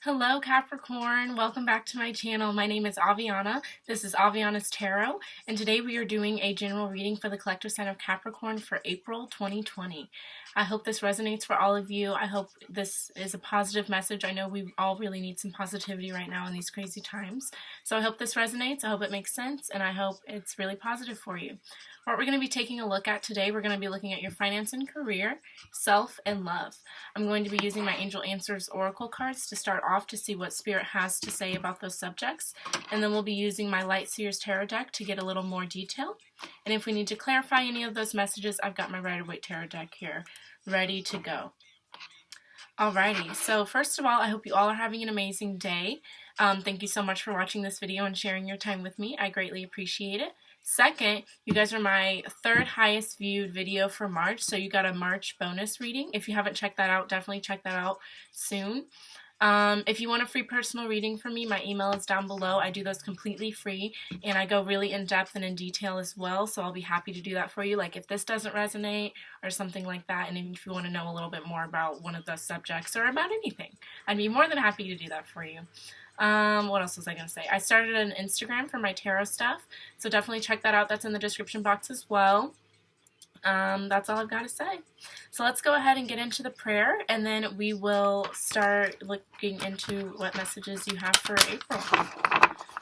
Hello Capricorn, welcome back to my channel. My name is Aviana. This is Aviana's Tarot, and today we are doing a general reading for the collective sign of Capricorn for April 2020. I hope this resonates for all of you. I hope this is a positive message. I know we all really need some positivity right now in these crazy times. So I hope this resonates, I hope it makes sense, and I hope it's really positive for you. What we're going to be taking a look at today, we're going to be looking at your finance and career, self, and love. I'm going to be using my Angel Answers Oracle cards to start off to see what Spirit has to say about those subjects. And then we'll be using my Light Seers Tarot deck to get a little more detail. And if we need to clarify any of those messages, I've got my Rider-Waite Tarot deck here ready to go. Alrighty, so first of all, I hope you all are having an amazing day. Thank you so much for watching this video and sharing your time with me. I greatly appreciate it. Second, you guys are my third highest viewed video for March, so you got a March bonus reading. If you haven't checked that out, definitely check that out soon. If you want a free personal reading from me, my email is down below. I do those completely free, and I go really in depth and in detail as well, so I'll be happy to do that for you. Like if this doesn't resonate or something like that, and if you want to know a little bit more about one of those subjects or about anything, I'd be more than happy to do that for you. What else was I going to say? I started an Instagram for my tarot stuff, so definitely check that out. That's in the description box as well. That's all I've got to say. So let's go ahead and get into the prayer, and then we will start looking into what messages you have for April.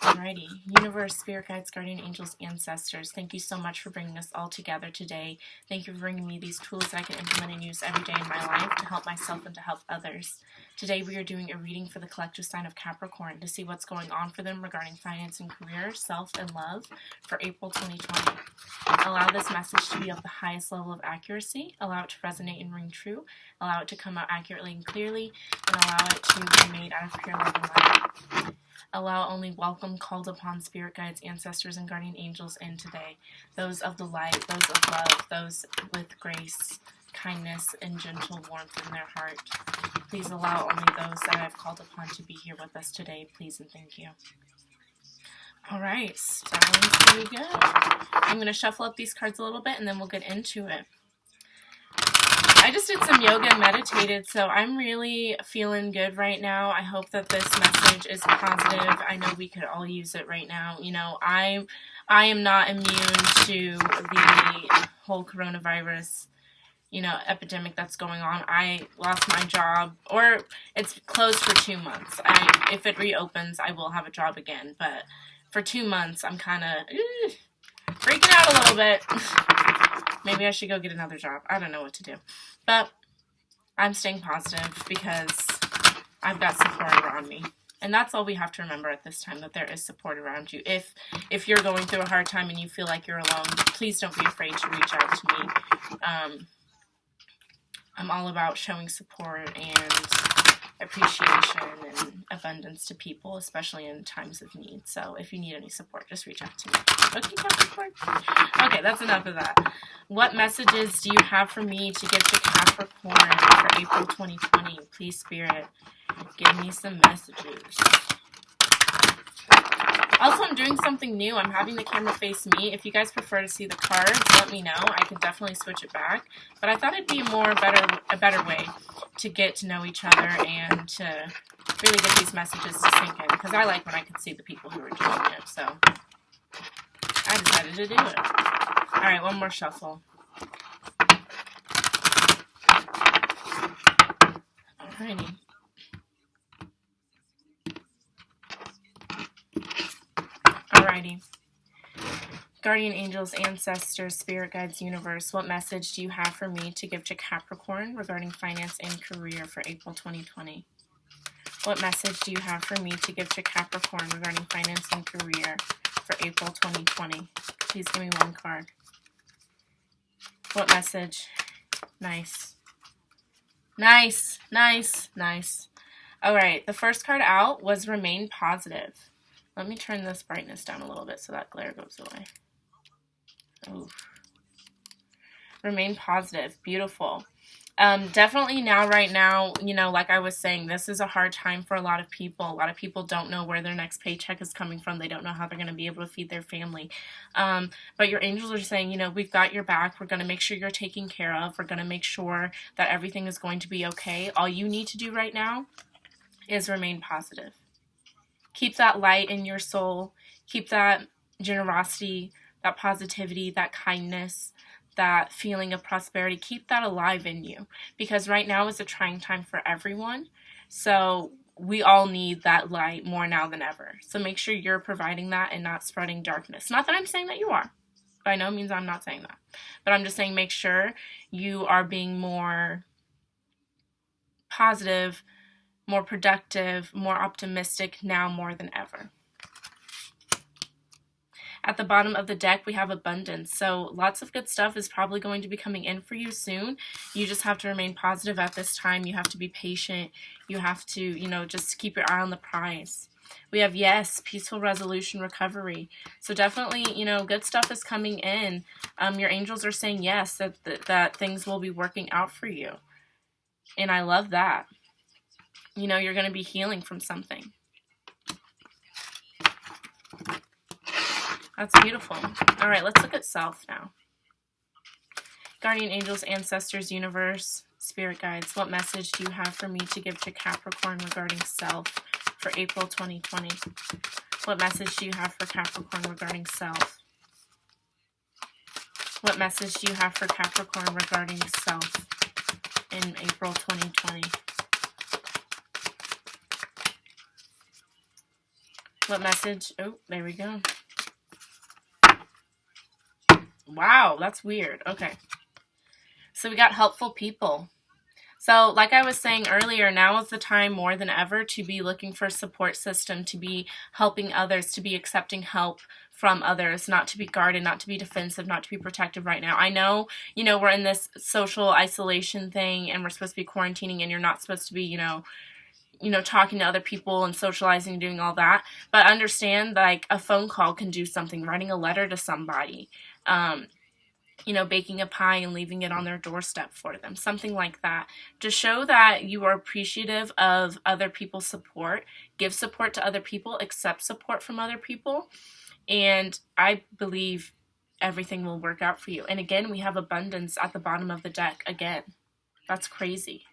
Alrighty. Universe, Spirit Guides, Guardian Angels, Ancestors, thank you so much for bringing us all together today. Thank you for bringing me these tools I can implement and use every day in my life to help myself and to help others. Today we are doing a reading for the collective sign of Capricorn to see what's going on for them regarding finance and career, self, and love for April 2020. Allow this message to be of the highest level of accuracy. Allow it to resonate and ring true. Allow it to come out accurately and clearly. And allow it to be made out of pure love and light. Allow only welcome, called upon Spirit Guides, Ancestors, and Guardian Angels in today. Those of the light, those of love, those with grace, kindness, and gentle warmth in their heart. Please allow only those that I have called upon to be here with us today. Please and thank you. Alright, so here we go. I'm going to shuffle up these cards a little bit and then we'll get into it. I just did some yoga and meditated, so I'm really feeling good right now. I hope that this message is positive. I know we could all use it right now. You know, I am not immune to the whole coronavirus, you know, epidemic that's going on. I lost my job, or it's closed for 2 months. If it reopens, I will have a job again, but for 2 months, I'm kind of freaking out a little bit. Maybe I should go get another job. I don't know what to do. But I'm staying positive because I've got support around me. And that's all we have to remember at this time, that there is support around you. If you're going through a hard time and you feel like you're alone, please don't be afraid to reach out to me. I'm all about showing support and appreciation and abundance to people, especially in times of need. So if you need any support, just reach out to me. Okay, Capricorn? Okay, that's enough of that. What messages do you have for me to give to Capricorn for April 2020? Please, Spirit, give me some messages. Also, I'm doing something new. I'm having the camera face me. If you guys prefer to see the cards, let me know. I can definitely switch it back. But I thought it'd be a better way to get to know each other and to really get these messages to sink in. Because I like when I can see the people who are doing it. So I decided to do it. Alright, one more shuffle. Alrighty. Alrighty. Guardian Angels, Ancestors, Spirit Guides, Universe, what message do you have for me to give to Capricorn regarding finance and career for April 2020? What message do you have for me to give to Capricorn regarding finance and career for April 2020? Please give me one card. What message? Nice. Nice, nice, nice. Alright, the first card out was Remain Positive. Let me turn this brightness down a little bit so that glare goes away. Oof. Remain positive. Beautiful. Definitely right now, you know, like I was saying, this is a hard time for a lot of people. A lot of people don't know where their next paycheck is coming from. They don't know how they're going to be able to feed their family. But your angels are saying, you know, we've got your back. We're going to make sure you're taken care of. We're going to make sure that everything is going to be okay. All you need to do right now is remain positive. Keep that light in your soul. Keep that generosity, that positivity, that kindness, that feeling of prosperity. Keep that alive in you, because right now is a trying time for everyone. So we all need that light more now than ever. So make sure you're providing that and not spreading darkness. Not that I'm saying that you are. By no means I'm not saying that. But I'm just saying make sure you are being more positive, more productive, more optimistic now more than ever. At the bottom of the deck, we have abundance. So lots of good stuff is probably going to be coming in for you soon. You just have to remain positive at this time. You have to be patient. You have to, just keep your eye on the prize. We have, yes, peaceful resolution, recovery. So definitely, good stuff is coming in. Your angels are saying yes, that things will be working out for you. And I love that. You're going to be healing from something. That's beautiful. All right, let's look at self now. Guardian angels, ancestors, universe, spirit guides, what message do you have for me to give to Capricorn regarding self for April 2020? What message do you have for Capricorn regarding self? What message do you have for Capricorn regarding self in April 2020? What message? Oh, there we go. Wow, that's weird. Okay. So we got helpful people. So like I was saying earlier, now is the time more than ever to be looking for a support system, to be helping others, to be accepting help from others, not to be guarded, not to be defensive, not to be protective right now. I know, we're in this social isolation thing and we're supposed to be quarantining and you're not supposed to be, talking to other people and socializing and doing all that. But understand, like, a phone call can do something, writing a letter to somebody, baking a pie and leaving it on their doorstep for them, something like that, to show that you are appreciative of other people's support. Give support to other people, accept support from other people, and I believe everything will work out for you. And again, we have abundance at the bottom of the deck again. That's crazy.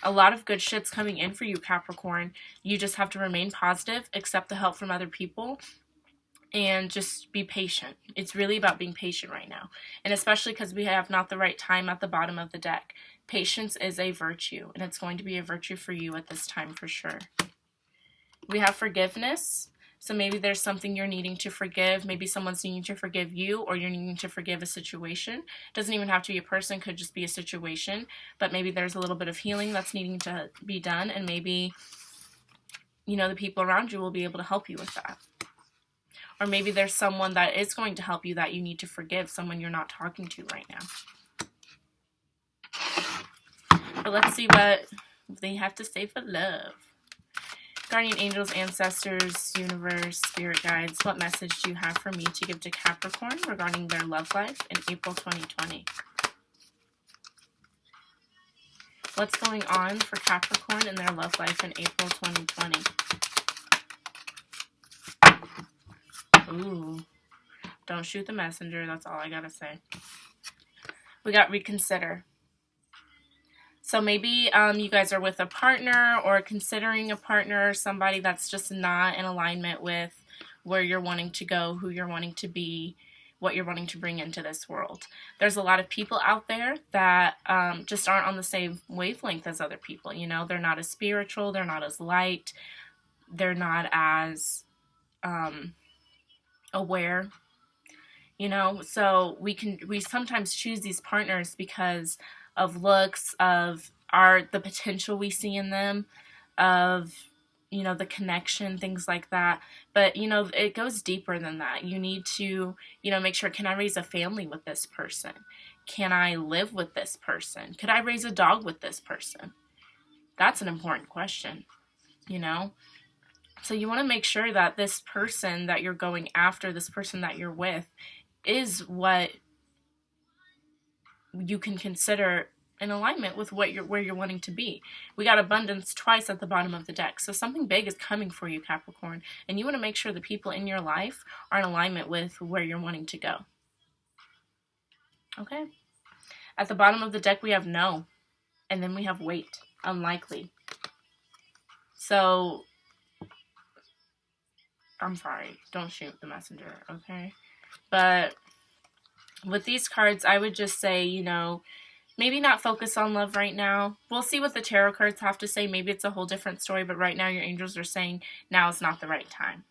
A lot of good shit's coming in for you, Capricorn. You just have to remain positive, accept the help from other people, and just be patient. It's really about being patient right now. And especially because we have not the right time at the bottom of the deck. Patience is a virtue, and it's going to be a virtue for you at this time for sure. We have forgiveness. So maybe there's something you're needing to forgive. Maybe someone's needing to forgive you, or you're needing to forgive a situation. Doesn't even have to be a person, could just be a situation. But maybe there's a little bit of healing that's needing to be done, and maybe, the people around you will be able to help you with that. Or maybe there's someone that is going to help you that you need to forgive, someone you're not talking to right now. But let's see what they have to say for love. Guardian angels, ancestors, universe, spirit guides, what message do you have for me to give to Capricorn regarding their love life in April 2020? What's going on for Capricorn in their love life in April 2020? Ooh. Don't shoot the messenger. That's all I gotta say. We got reconsider. So maybe you guys are with a partner or considering a partner, somebody that's just not in alignment with where you're wanting to go, who you're wanting to be, what you're wanting to bring into this world. There's a lot of people out there that just aren't on the same wavelength as other people. They're not as spiritual, they're not as light, they're not as aware. So we sometimes choose these partners because of looks, of the potential we see in them, of the connection, things like that. But it goes deeper than that. You need to make sure, can I raise a family with this person? Can I live with this person? Could I raise a dog with this person? That's an important question. So you want to make sure that this person that you're going after, this person that you're with, is what you can consider in alignment with where you're wanting to be. We got abundance twice at the bottom of the deck. So something big is coming for you, Capricorn. And you want to make sure the people in your life are in alignment with where you're wanting to go. Okay. At the bottom of the deck, we have no. And then we have wait. Unlikely. So, I'm sorry, don't shoot the messenger, okay? But with these cards, I would just say, you know, maybe not focus on love right now. We'll see what the tarot cards have to say. Maybe it's a whole different story, but right now your angels are saying now is not the right time.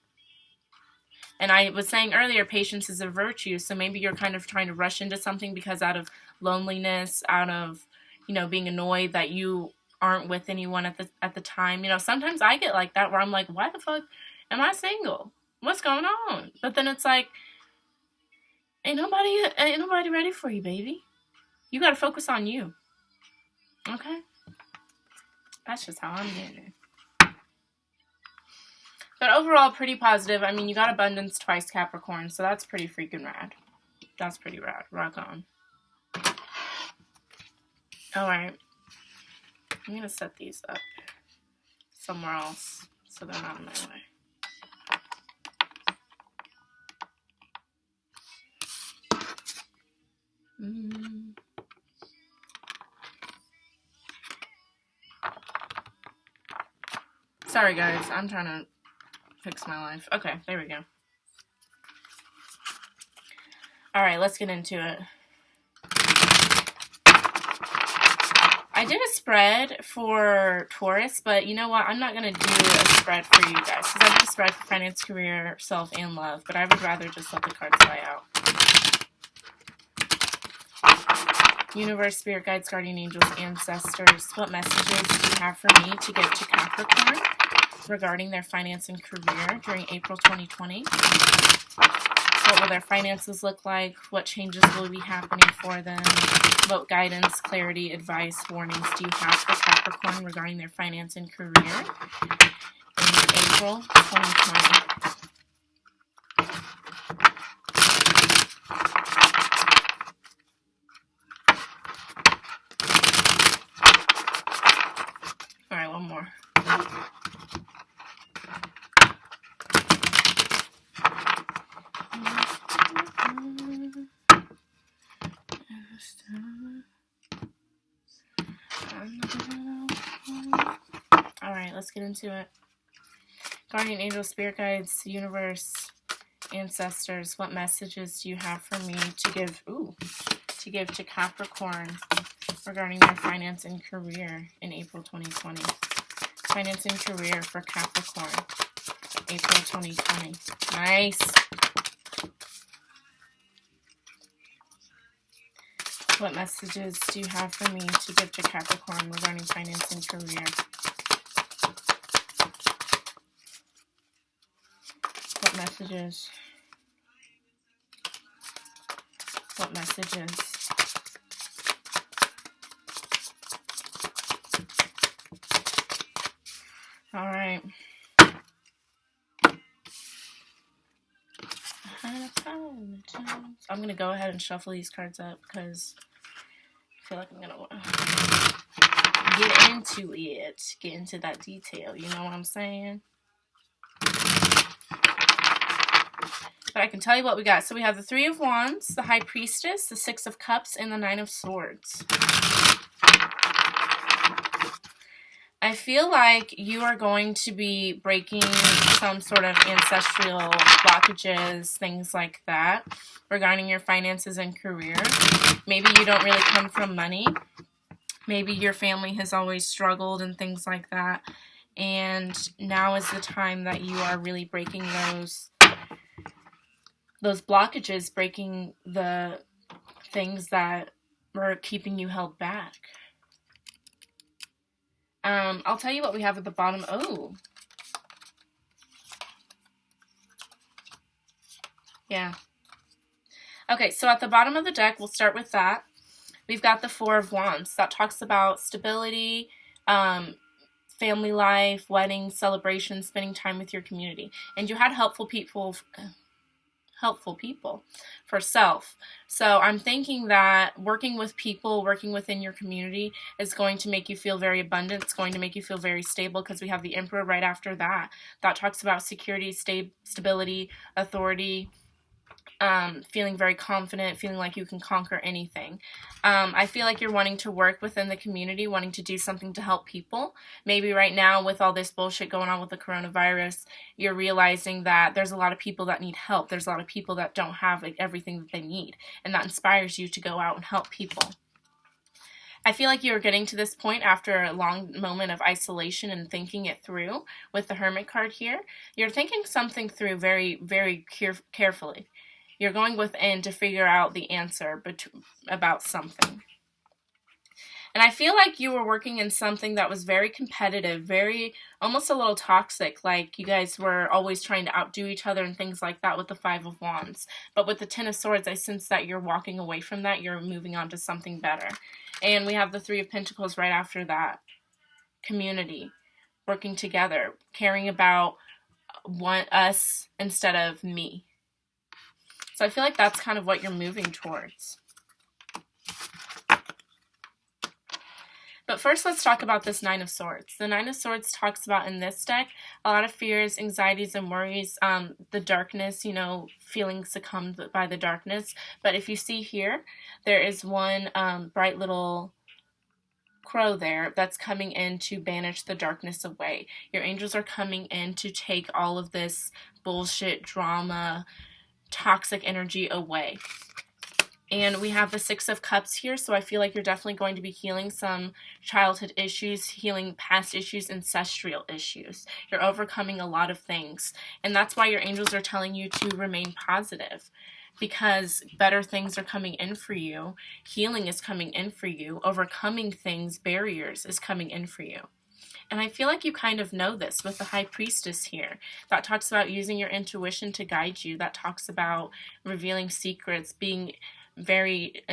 And I was saying earlier, patience is a virtue, so maybe you're kind of trying to rush into something because out of loneliness, out of, you know, being annoyed that you aren't with anyone at the time. You know, sometimes I get like that where I'm like, why the fuck am I single? What's going on? But then it's like, ain't nobody ready for you, baby. You got to focus on you. Okay? That's just how I'm getting it. But overall, pretty positive. I mean, you got abundance twice, Capricorn, so that's pretty freaking rad. That's pretty rad. Rock on. Alright. I'm going to set these up somewhere else so they're not in my way. Sorry, guys. I'm trying to fix my life. Okay, there we go. Alright, let's get into it. I did a spread for Taurus, but you know what? I'm not going to do a spread for you guys, because I did a spread for finance, career, self, and love, but I would rather just let the cards play out. Universe, spirit guides, guardian angels, ancestors, what messages do you have for me to give to Capricorn regarding their finance and career during April 2020? What will their finances look like? What changes will be happening for them? What guidance, clarity, advice, warnings do you have for Capricorn regarding their finance and career in April 2020? All right, one more. Alright, let's get into it. Guardian angels, spirit guides, universe, ancestors, what messages do you have for me to give to Capricorn regarding their finance and career in April 2020? Finance and career for Capricorn, April 2020. Nice. What messages do you have for me to give to Capricorn regarding finance and career? What messages? What messages? All right. I'm going to go ahead and shuffle these cards up because I feel like I'm going to get into it. Get into that detail. You know what I'm saying? But I can tell you what we got. So we have the Three of Wands, the High Priestess, the Six of Cups, and the Nine of Swords. I feel like you are going to be breaking some sort of ancestral blockages, things like that, regarding your finances and career. Maybe you don't really come from money. Maybe your family has always struggled and things like that. And now is the time that you are really breaking those blockages, breaking the things that were keeping you held back. I'll tell you what we have at the bottom. Oh. Yeah. Okay, so at the bottom of the deck, we'll start with that. We've got the Four of Wands. That talks about stability, family life, weddings, celebrations, spending time with your community. And you had helpful people for self. So I'm thinking that working with people, working within your community is going to make you feel very abundant. It's going to make you feel very stable because we have the Emperor right after that. That talks about security, stability, authority, feeling very confident, feeling like you can conquer anything. I feel like you're wanting to work within the community, wanting to do something to help people. Maybe right now with all this bullshit going on with the coronavirus, you're realizing that there's a lot of people that need help. There's a lot of people that don't have like everything that they need, and that inspires you to go out and help people. I feel like you're getting to this point after a long moment of isolation and thinking it through with the Hermit card here. You're thinking something through very, very carefully. You're going within to figure out the answer about something. And I feel like you were working in something that was very competitive, very, almost a little toxic, like you guys were always trying to outdo each other and things like that with the Five of Wands. But with the Ten of Swords, I sense that you're walking away from that, you're moving on to something better. And we have the Three of Pentacles right after that. Community, working together, caring about us instead of me. So I feel like that's kind of what you're moving towards. But first, let's talk about this Nine of Swords. The Nine of Swords talks about, in this deck, a lot of fears, anxieties, and worries, the darkness, you know, feeling succumbed by the darkness. But if you see here, there is one bright little crow there that's coming in to banish the darkness away. Your angels are coming in to take all of this bullshit, drama, toxic energy away. And we have the Six of Cups here, so I feel like you're definitely going to be healing some childhood issues, healing past issues, ancestral issues. You're overcoming a lot of things, and that's why your angels are telling you to remain positive, because better things are coming in for you, healing is coming in for you, overcoming things, barriers is coming in for you. And I feel like you kind of know this with the High Priestess here. That talks about using your intuition to guide you. That talks about revealing secrets, being very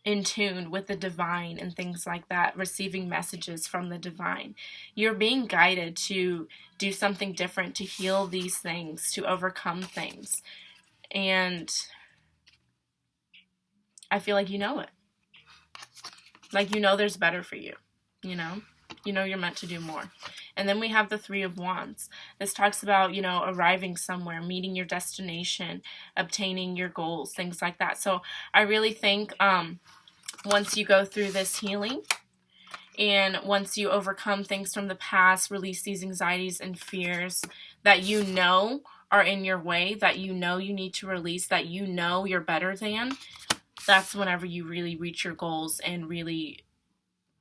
in tune with the divine and things like that, receiving messages from the divine. You're being guided to do something different, to heal these things, to overcome things. And I feel like you know it. Like, you know there's better for you. You know you're meant to do more. And then we have the Three of Wands. This talks about, you know, arriving somewhere, meeting your destination, obtaining your goals, things like that. So I really think once you go through this healing and once you overcome things from the past, release these anxieties and fears that you know are in your way, that you know you need to release, that you know you're better than, that's whenever you really reach your goals and really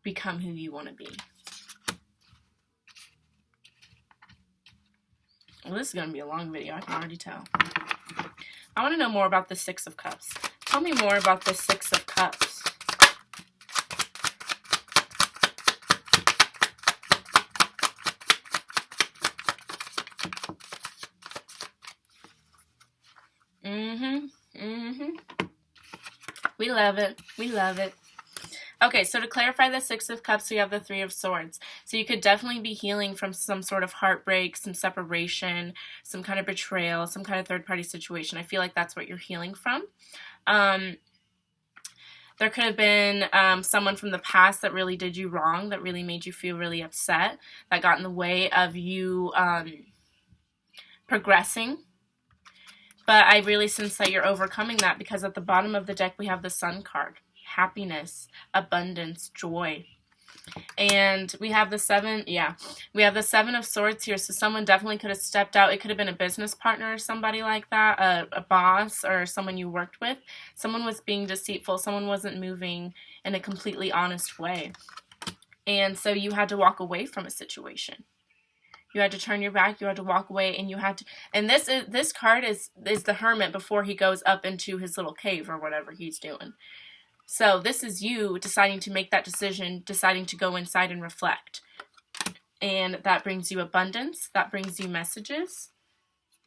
become who you want to be. Well, this is going to be a long video, I can already tell. I want to know more about the Six of Cups. Tell me more about the Six of Cups. We love it. We love it. Okay, so to clarify the Six of Cups, we have the Three of Swords. So you could definitely be healing from some sort of heartbreak, some separation, some kind of betrayal, some kind of third-party situation. I feel like that's what you're healing from. There could have been someone from the past that really did you wrong, that really made you feel really upset, that got in the way of you progressing. But I really sense that you're overcoming that, because at the bottom of the deck we have the Sun card. Happiness, abundance, joy. And we have the Seven of Swords here. So someone definitely could have stepped out. It could have been a business partner or somebody like that, a boss or someone you worked with. Someone was being deceitful. Someone wasn't moving in a completely honest way. And so you had to walk away from a situation. You had to turn your back, you had to walk away, and you had to, and this card is the Hermit before he goes up into his little cave or whatever he's doing. So this is you deciding to make that decision, deciding to go inside and reflect. And that brings you abundance, that brings you messages,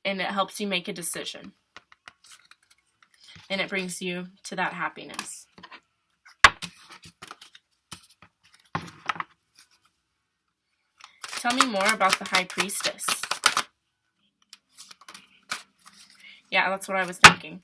and it helps you make a decision. And it brings you to that happiness. Tell me more about the High Priestess. Yeah, that's what I was thinking.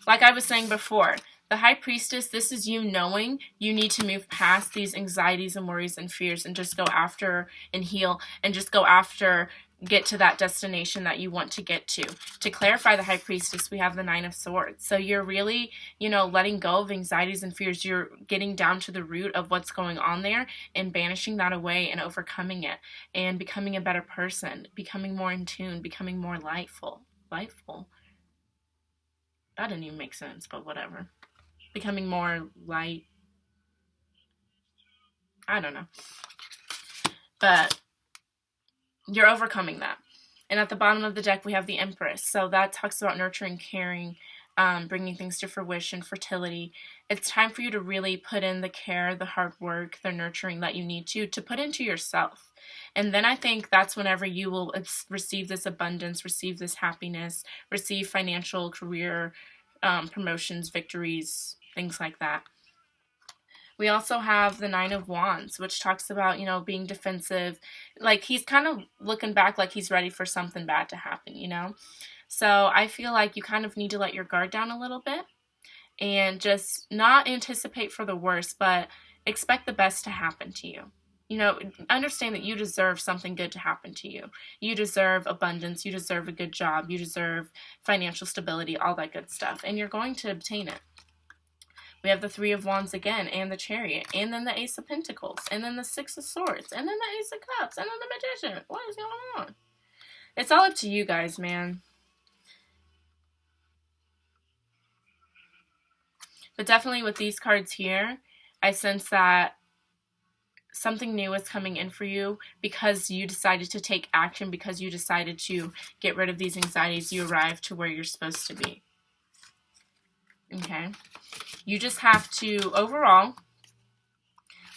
Like I was saying before, the High Priestess, this is you knowing you need to move past these anxieties and worries and fears and just go after and heal and just go after get to that destination that you want to get to. To clarify the High Priestess, we have the Nine of Swords. So you're really, letting go of anxieties and fears. You're getting down to the root of what's going on there and banishing that away and overcoming it and becoming a better person, becoming more in tune, becoming more lightful. Lightful? That didn't even make sense, but whatever. Becoming more light. I don't know. But you're overcoming that. And at the bottom of the deck, we have the Empress. So that talks about nurturing, caring, bringing things to fruition, fertility. It's time for you to really put in the care, the hard work, the nurturing that you need to put into yourself. And then I think that's whenever you will receive this abundance, receive this happiness, receive financial, career, promotions, victories, things like that. We also have the Nine of Wands, which talks about, being defensive. Like, he's kind of looking back like he's ready for something bad to happen, So I feel like you kind of need to let your guard down a little bit and just not anticipate for the worst, but expect the best to happen to you. Understand that you deserve something good to happen to you. You deserve abundance. You deserve a good job. You deserve financial stability, all that good stuff. And you're going to obtain it. We have the Three of Wands again, and the Chariot, and then the Ace of Pentacles, and then the Six of Swords, and then the Ace of Cups, and then the Magician. What is going on? It's all up to you guys, man. But definitely with these cards here, I sense that something new is coming in for you because you decided to take action, because you decided to get rid of these anxieties. You arrived to where you're supposed to be. Okay? You just have to, overall,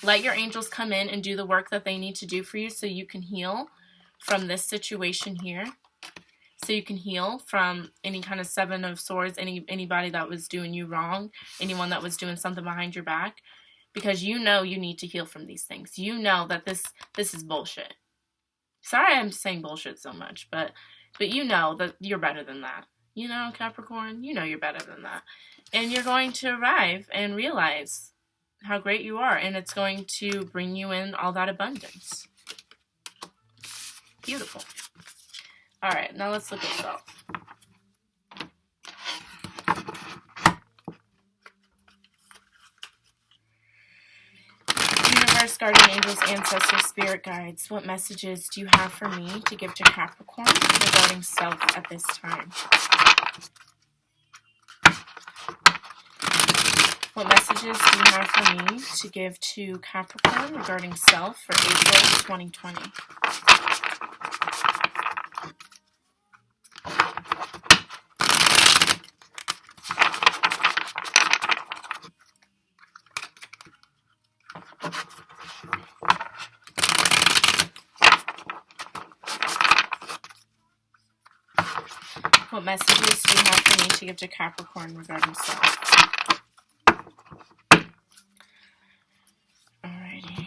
let your angels come in and do the work that they need to do for you so you can heal from this situation here. So you can heal from any kind of Seven of Swords, anybody that was doing you wrong, anyone that was doing something behind your back. Because you need to heal from these things. You know that this is bullshit. Sorry I'm saying bullshit so much, but you know that you're better than that. Capricorn, you're better than that. And you're going to arrive and realize how great you are, and it's going to bring you in all that abundance. Beautiful. All right, now let's look at self. Universe, guardian angels, ancestors, spirit guides, what messages do you have for me to give to Capricorn regarding self at this time? What messages do you have for me to give to Capricorn regarding self for April 2020? What messages do you have for me to give to Capricorn regarding self? Alrighty.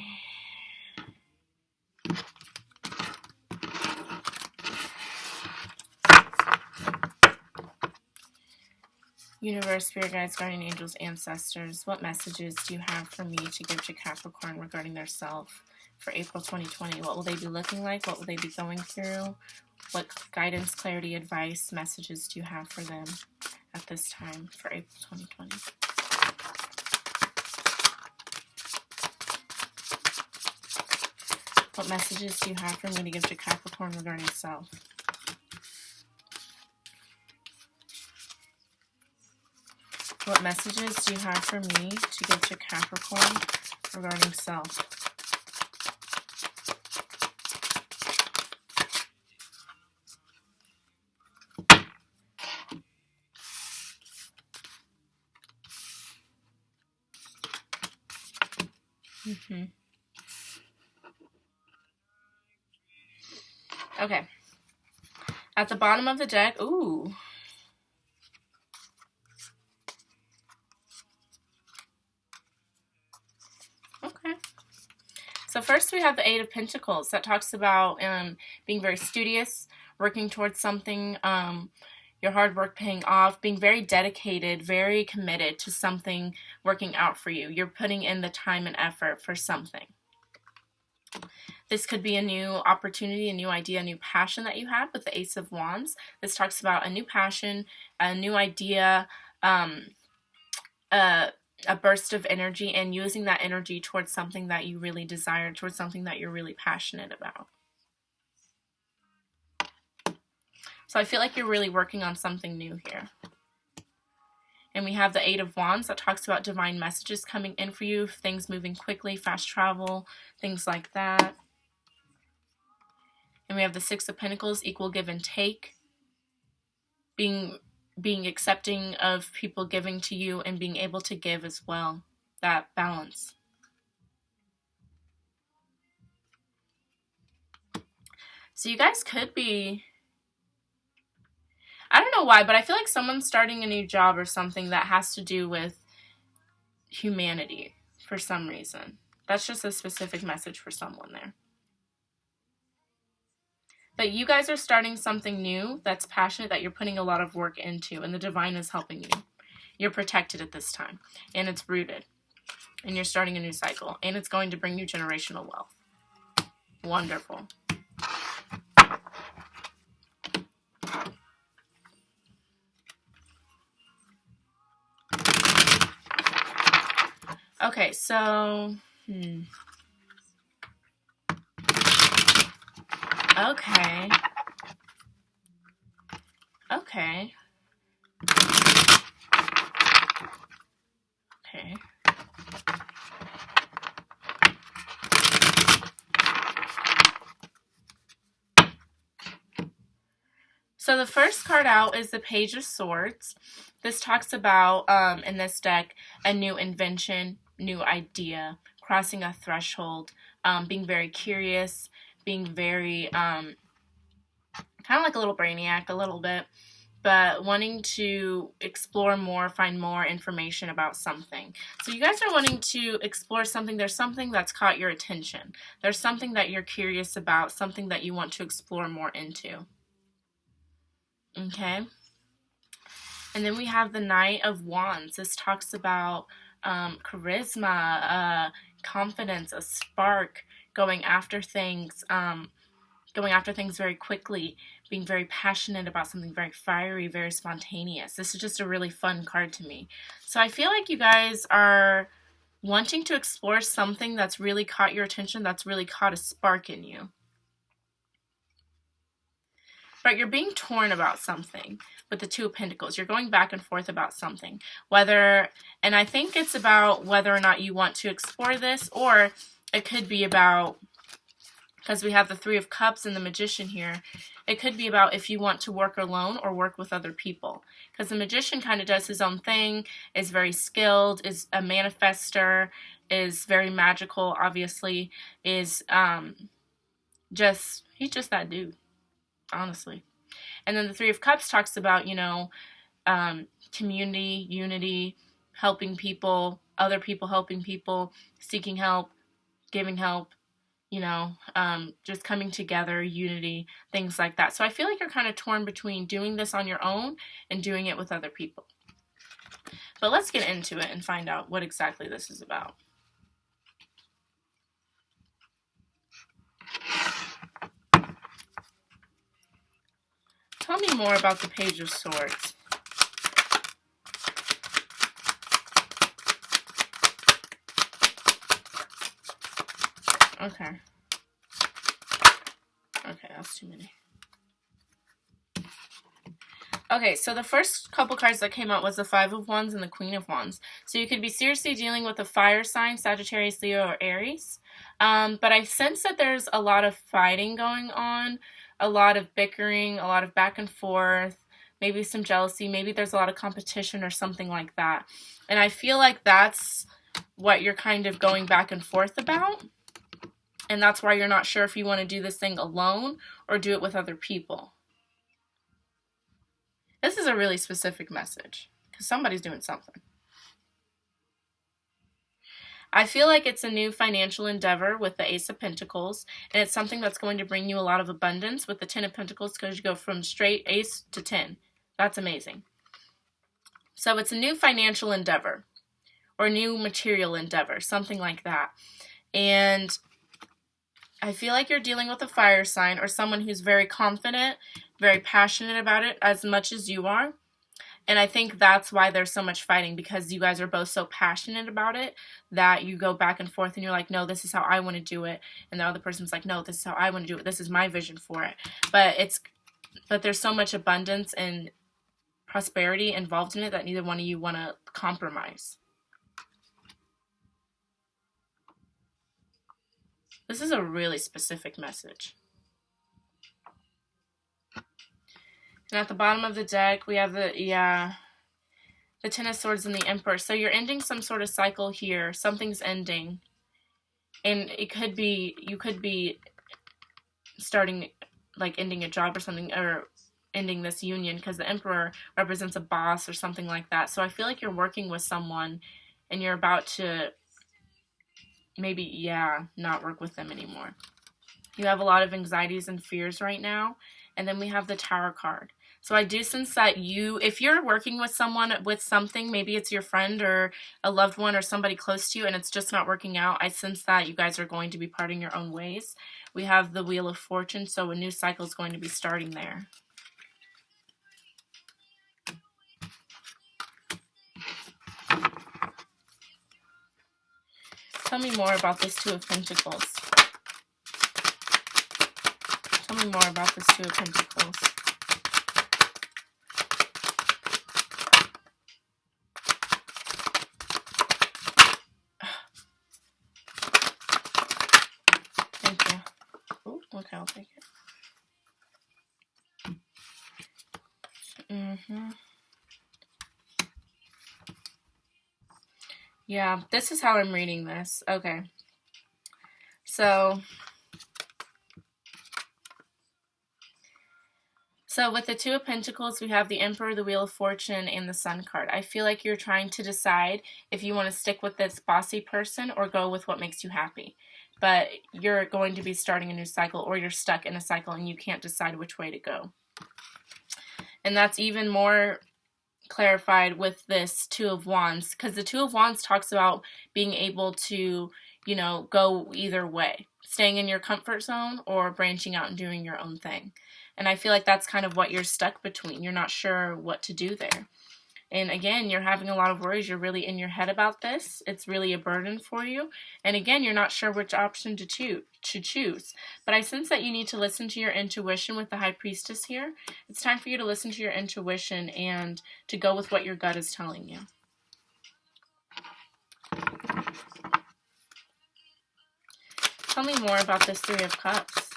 Universe, spirit guides, guardian angels, ancestors, what messages do you have for me to give to Capricorn regarding their self for April 2020? What will they be looking like? What will they be going through? What guidance, clarity, advice, messages do you have for them at this time for April 2020? What messages do you have for me to give to Capricorn regarding self? What messages do you have for me to give to Capricorn regarding self? Okay. At the bottom of the deck, ooh. Okay. So first we have the Eight of Pentacles. That talks about being very studious, working towards something, your hard work paying off, being very dedicated, very committed to something working out for you. You're putting in the time and effort for something. This could be a new opportunity, a new idea, a new passion that you have with the Ace of Wands. This talks about a new passion, a new idea, a burst of energy, and using that energy towards something that you really desire, towards something that you're really passionate about. So I feel like you're really working on something new here. And we have the Eight of Wands that talks about divine messages coming in for you, things moving quickly, fast travel, things like that. And we have the Six of Pentacles, equal give and take, being accepting of people giving to you and being able to give as well, that balance. So you guys could be, I don't know why, but I feel like someone's starting a new job or something that has to do with humanity for some reason. That's just a specific message for someone there. But you guys are starting something new that's passionate, that you're putting a lot of work into, and the divine is helping you. You're protected at this time, and it's rooted, and you're starting a new cycle, and it's going to bring you generational wealth. Wonderful. Okay, so, Okay. Okay. Okay. So the first card out is the Page of Swords. This talks about, in this deck, a new invention, new idea, crossing a threshold, being very curious, being very, kind of like a little brainiac a little bit, but wanting to explore more, find more information about something. So you guys are wanting to explore something. There's something that's caught your attention. There's something that you're curious about, something that you want to explore more into. Okay? And then we have the Knight of Wands. This talks about charisma, confidence, a spark, going after things very quickly, being very passionate about something, very fiery, very spontaneous. This is just a really fun card to me. So I feel like you guys are wanting to explore something that's really caught your attention, that's really caught a spark in you. But you're being torn about something with the Two of Pentacles. You're going back and forth about something. And I think it's about whether or not you want to explore this, or it could be about, because we have the Three of Cups and the Magician here, it could be about if you want to work alone or work with other people. Because the Magician kind of does his own thing, is very skilled, is a manifester, is very magical, obviously, is he's just that dude, honestly. And then the Three of Cups talks about, community, unity, helping people, other people helping people, seeking help, giving help, just coming together, unity, things like that. So I feel like you're kind of torn between doing this on your own and doing it with other people. But let's get into it and find out what exactly this is about. Tell me more about the Page of Swords. Okay. Okay, that's too many. Okay, so the first couple cards that came out was the Five of Wands and the Queen of Wands. So you could be seriously dealing with a fire sign, Sagittarius, Leo, or Aries. But I sense that there's a lot of fighting going on, a lot of bickering, a lot of back and forth, maybe some jealousy, maybe there's a lot of competition or something like that. And I feel like that's what you're kind of going back and forth about. And that's why you're not sure if you want to do this thing alone or do it with other people. This is a really specific message because somebody's doing something. I feel like it's a new financial endeavor with the Ace of Pentacles, and it's something that's going to bring you a lot of abundance with the Ten of Pentacles, because you go from straight Ace to 10. That's amazing. So it's a new financial endeavor or new material endeavor, something like that. And I feel like you're dealing with a fire sign or someone who's very confident, very passionate about it as much as you are. And I think that's why there's so much fighting, because you guys are both so passionate about it that you go back and forth and you're like, no, this is how I want to do it. And the other person's like, no, this is how I want to do it. This is my vision for it. But there's so much abundance and prosperity involved in it that neither one of you want to compromise. This is a really specific message. And at the bottom of the deck, we have the Ten of Swords and the Emperor. So you're ending some sort of cycle here. Something's ending. And it could be, you could be starting, like ending a job or something, or ending this union, because the Emperor represents a boss or something like that. So I feel like you're working with someone and you're about to maybe, not work with them anymore. You have a lot of anxieties and fears right now. And then we have the Tower card. So I do sense that if you're working with someone with something, maybe it's your friend or a loved one or somebody close to you, and it's just not working out, I sense that you guys are going to be parting your own ways. We have the Wheel of Fortune, so a new cycle is going to be starting there. Tell me more about this Two of Pentacles. Tell me more about this Two of Pentacles. Thank you. Ooh, okay, I'll take it. Yeah, this is how I'm reading this. Okay. So with the Two of Pentacles, we have the Emperor, the Wheel of Fortune, and the Sun card. I feel like you're trying to decide if you want to stick with this bossy person or go with what makes you happy. But you're going to be starting a new cycle, or you're stuck in a cycle and you can't decide which way to go. And that's even more clarified with this Two of Wands, because the Two of Wands talks about being able to, go either way, staying in your comfort zone or branching out and doing your own thing. And I feel like that's kind of what you're stuck between. You're not sure what to do there. And again, you're having a lot of worries. You're really in your head about this. It's really a burden for you. And again, you're not sure which option to choose. But I sense that you need to listen to your intuition with the High Priestess here. It's time for you to listen to your intuition and to go with what your gut is telling you. Tell me more about this Three of Cups.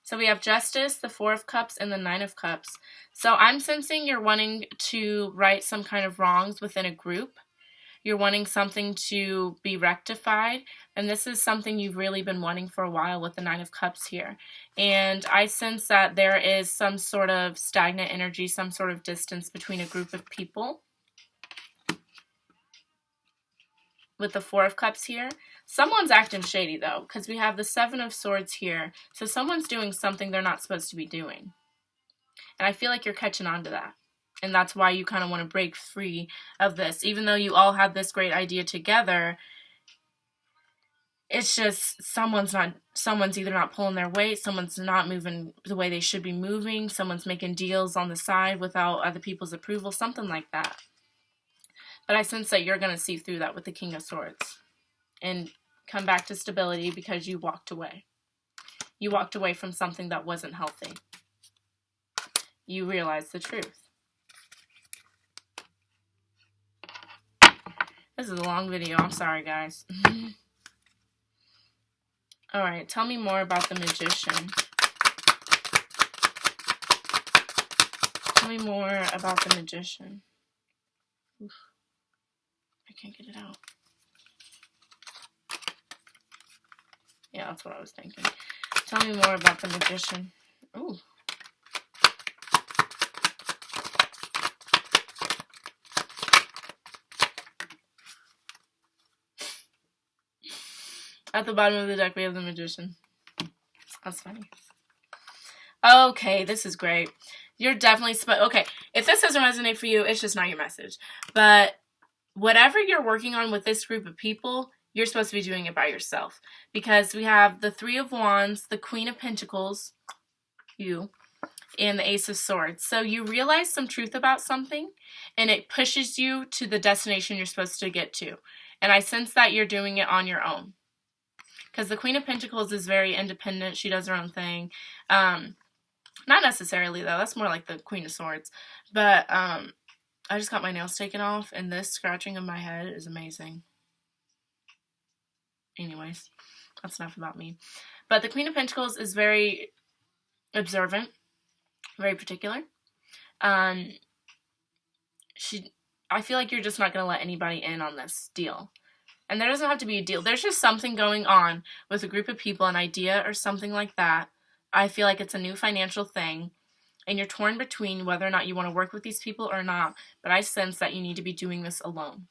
So we have Justice, the Four of Cups, and the Nine of Cups. So I'm sensing you're wanting to right some kind of wrongs within a group. You're wanting something to be rectified. And this is something you've really been wanting for a while with the Nine of Cups here. And I sense that there is some sort of stagnant energy, some sort of distance between a group of people. With the Four of Cups here. Someone's acting shady, though, because we have the Seven of Swords here. So someone's doing something they're not supposed to be doing. And I feel like you're catching on to that. And that's why you kind of want to break free of this. Even though you all have this great idea together, it's just someone's either not pulling their weight, someone's not moving the way they should be moving, someone's making deals on the side without other people's approval, something like that. But I sense that you're going to see through that with the King of Swords and come back to stability because you walked away. You walked away from something that wasn't healthy. You realized the truth. This is a long video. I'm sorry, guys. Alright, tell me more about the Magician. Tell me more about the Magician. Oof. I can't get it out. Yeah, that's what I was thinking. Tell me more about the Magician. Ooh. At the bottom of the deck, we have the Magician. That's funny. Okay, this is great. You're definitely okay. If this doesn't resonate for you, it's just not your message. But whatever you're working on with this group of people, you're supposed to be doing it by yourself. Because we have the Three of Wands, the Queen of Pentacles, you, and the Ace of Swords. So you realize some truth about something, and it pushes you to the destination you're supposed to get to. And I sense that you're doing it on your own. Because the Queen of Pentacles is very independent. She does her own thing. Not necessarily, though. That's more like the Queen of Swords. But I just got my nails taken off, and this scratching of my head is amazing. Anyways, that's enough about me. But the Queen of Pentacles is very observant, very particular. I feel like you're just not going to let anybody in on this deal. And there doesn't have to be a deal. There's just something going on with a group of people, an idea or something like that. I feel like it's a new financial thing, and you're torn between whether or not you want to work with these people or not, but I sense that you need to be doing this alone.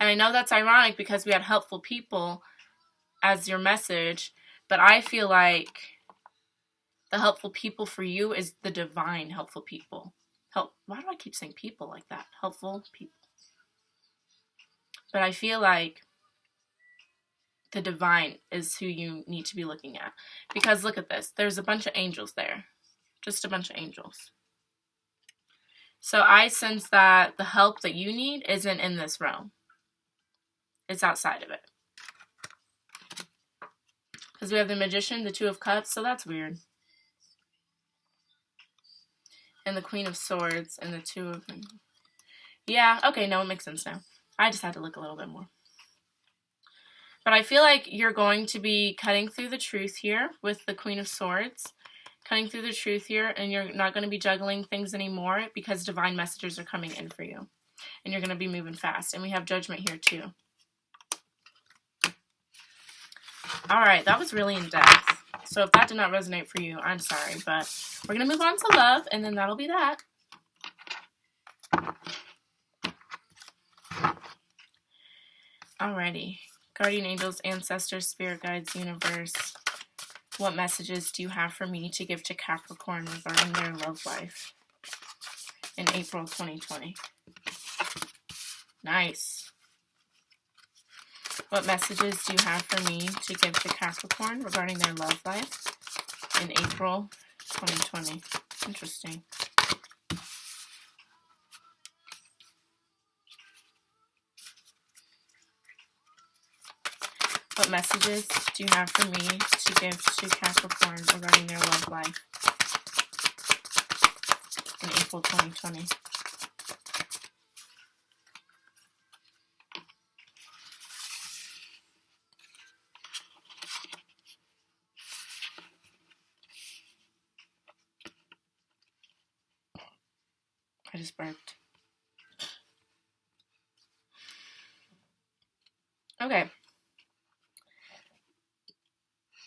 And I know that's ironic because we had helpful people as your message, but I feel like the helpful people for you is the divine helpful people. Why do I keep saying people like that? Helpful people. But I feel like the divine is who you need to be looking at. Because look at this. There's a bunch of angels there. Just a bunch of angels. So I sense that the help that you need isn't in this realm. It's outside of it. Because we have the Magician, the Two of Cups, so that's weird. And the Queen of Swords and the Two of... Yeah, okay, no, it makes sense now. I just had to look a little bit more. But I feel like you're going to be cutting through the truth here with the Queen of Swords. Cutting through the truth here, and you're not going to be juggling things anymore because divine messages are coming in for you. And you're going to be moving fast. And we have Judgment here too. Alright, that was really in-depth. So if that did not resonate for you, I'm sorry. But we're going to move on to love, and then that'll be that. Alrighty. Guardian angels, ancestors, spirit guides, universe. What messages do you have for me to give to Capricorn regarding their love life in April 2020? Nice. What messages do you have for me to give to Capricorn regarding their love life in April 2020? Interesting. What messages do you have for me to give to Capricorn regarding their love life in April 2020? I just burped. Okay.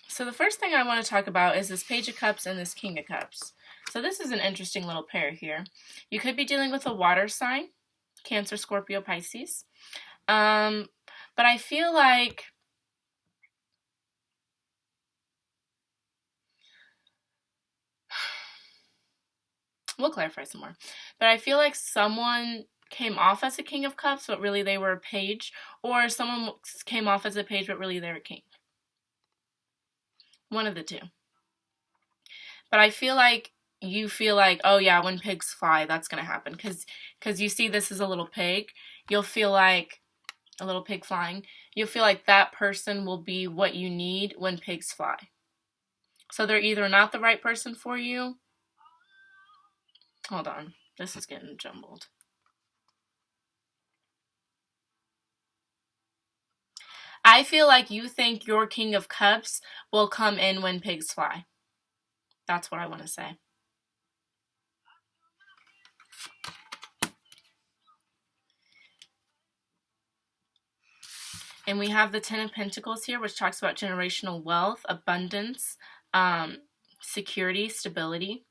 So the first thing I want to talk about is this Page of Cups and this King of Cups. So this is an interesting little pair here. You could be dealing with a water sign, Cancer, Scorpio, Pisces. But I feel like we'll clarify some more. But I feel like someone came off as a King of Cups, but really they were a page. Or someone came off as a page, but really they're a king. One of the two. But I feel like you feel like, oh yeah, when pigs fly, that's going to happen. Because you see this as a little pig. You'll feel like a little pig flying. You'll feel like that person will be what you need when pigs fly. So they're either not the right person for you. Hold on. This is getting jumbled. I feel like you think your King of Cups will come in when pigs fly. That's what I want to say. And we have the Ten of Pentacles here, which talks about generational wealth, abundance, security, stability.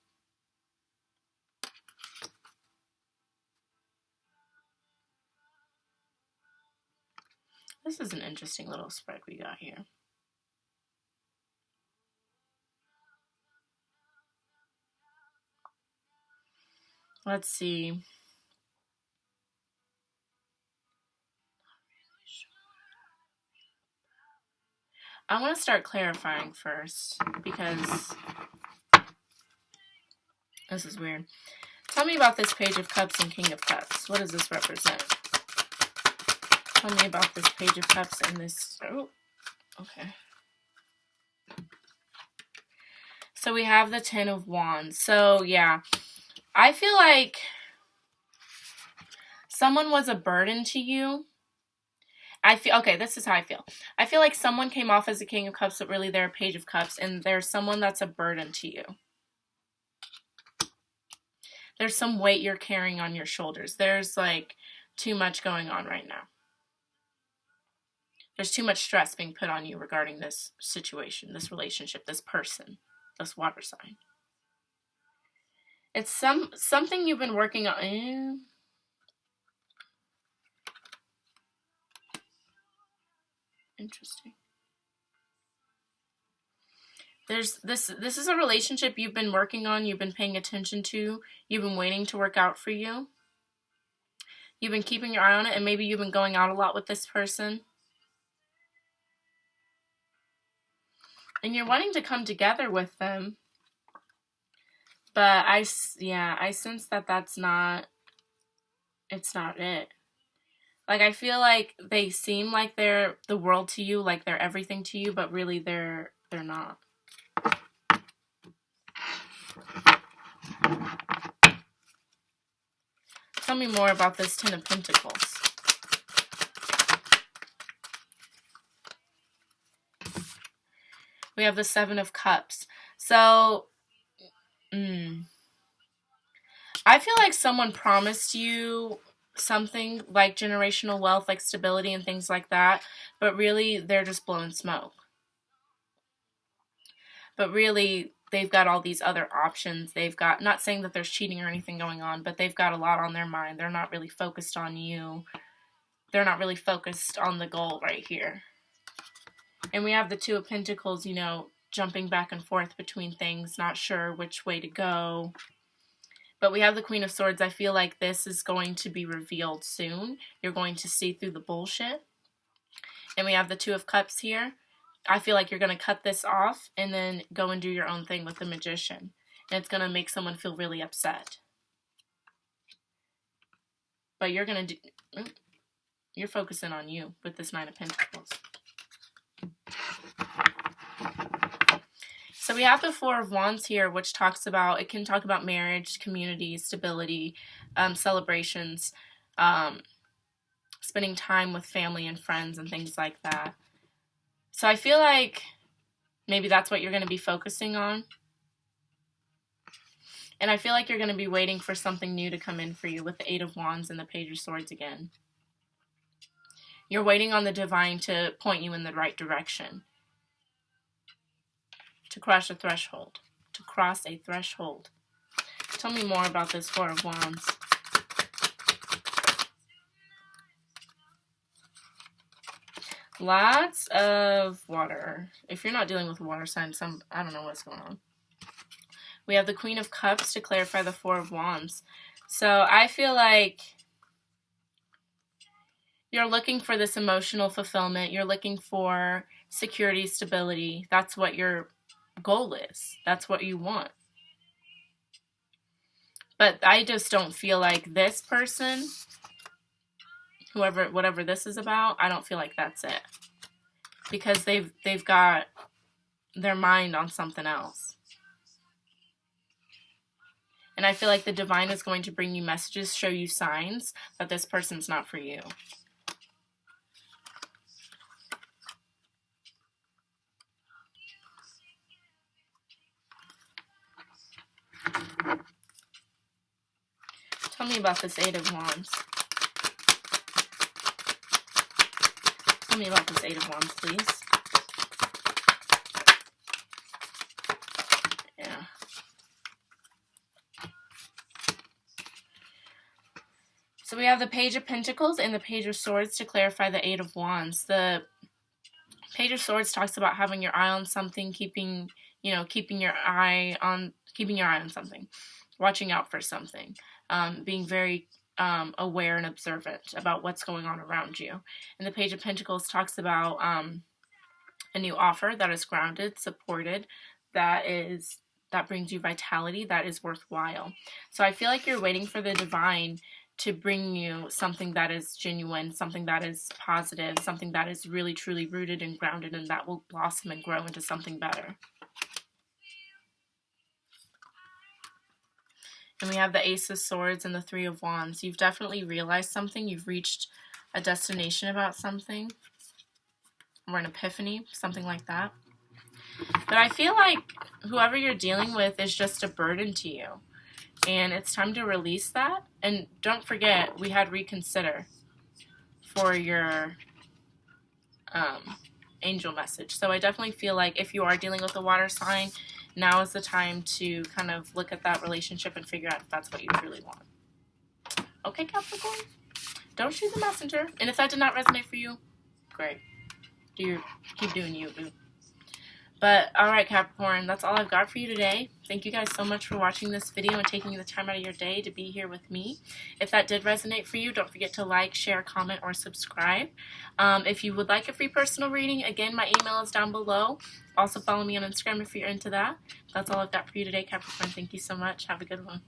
This is an interesting little spread we got here. Let's see. I want to start clarifying first because this is weird. Tell me about this Page of Cups and King of Cups. What does this represent? Tell me about this Page of Cups and this... Oh, okay. So we have the Ten of Wands. So, yeah. I feel like someone was a burden to you. Okay, this is how I feel. I feel like someone came off as a King of Cups, but really they're a Page of Cups, and there's someone that's a burden to you. There's some weight you're carrying on your shoulders. There's, like, too much going on right now. There's too much stress being put on you regarding this situation, this relationship, this person, this water sign. It's something you've been working on. Interesting. This is a relationship you've been working on, you've been paying attention to, you've been waiting to work out for you. You've been keeping your eye on it, and maybe you've been going out a lot with this person. And you're wanting to come together with them. But I sense that it's not it. Like, I feel like they seem like they're the world to you, like they're everything to you, but really they're not. Tell me more about this Ten of Pentacles. We have the Seven of Cups. So, I feel like someone promised you something like generational wealth, like stability and things like that, but really they're just blowing smoke. But really, they've got all these other options. They've got, not saying that there's cheating or anything going on, but they've got a lot on their mind. They're not really focused on you. They're not really focused on the goal right here. And we have the Two of Pentacles, you know, jumping back and forth between things, not sure which way to go. But we have the Queen of Swords. I feel like this is going to be revealed soon. You're going to see through the bullshit. And we have the Two of Cups here. I feel like you're going to cut this off and then go and do your own thing with the Magician. And it's going to make someone feel really upset. But you're going to do... You're focusing on you with this Nine of Pentacles. So we have the Four of Wands here, which talks about, it can talk about marriage, community, stability, celebrations, spending time with family and friends and things like that. So I feel like maybe that's what you're going to be focusing on. And I feel like you're going to be waiting for something new to come in for you with the Eight of Wands and the Page of Swords again. You're waiting on the divine to point you in the right direction. To cross a threshold. To cross a threshold. Tell me more about this Four of Wands. Lots of water. If you're not dealing with water signs, I don't know what's going on. We have the Queen of Cups to clarify the Four of Wands. So I feel like you're looking for this emotional fulfillment. You're looking for security, stability. That's what your goal is. That's what you want. But I just don't feel like this person, whatever this is about, I don't feel like that's it. Because they've got their mind on something else. And I feel like the divine is going to bring you messages, show you signs that this person's not for you. Tell me about this Eight of Wands. Tell me about this Eight of Wands, please. Yeah. So we have the Page of Pentacles and the Page of Swords to clarify the Eight of Wands. The Page of Swords talks about having your eye on something, keeping your eye on something, watching out for something. being very aware and observant about what's going on around you. And the Page of Pentacles talks about a new offer that is grounded, supported, that brings you vitality, that is worthwhile. So I feel like you're waiting for the divine to bring you something that is genuine, something that is positive, something that is really truly rooted and grounded, and that will blossom and grow into something better. And we have the Ace of Swords and the Three of Wands. You've definitely realized something. You've reached a destination about something, or an epiphany, something like that. But I feel like whoever you're dealing with is just a burden to you. And it's time to release that. And don't forget, we had reconsider for your angel message. So I definitely feel like if you are dealing with a water sign, now is the time to kind of look at that relationship and figure out if that's what you truly want. Okay, Capricorn? Don't shoot the messenger. And if that did not resonate for you, great. Keep doing you, boo. But, alright, Capricorn, that's all I've got for you today. Thank you guys so much for watching this video and taking the time out of your day to be here with me. If that did resonate for you, don't forget to like, share, comment, or subscribe. If you would like a free personal reading, again, my email is down below. Also, follow me on Instagram if you're into that. That's all I've got for you today, Capricorn. Thank you so much. Have a good one.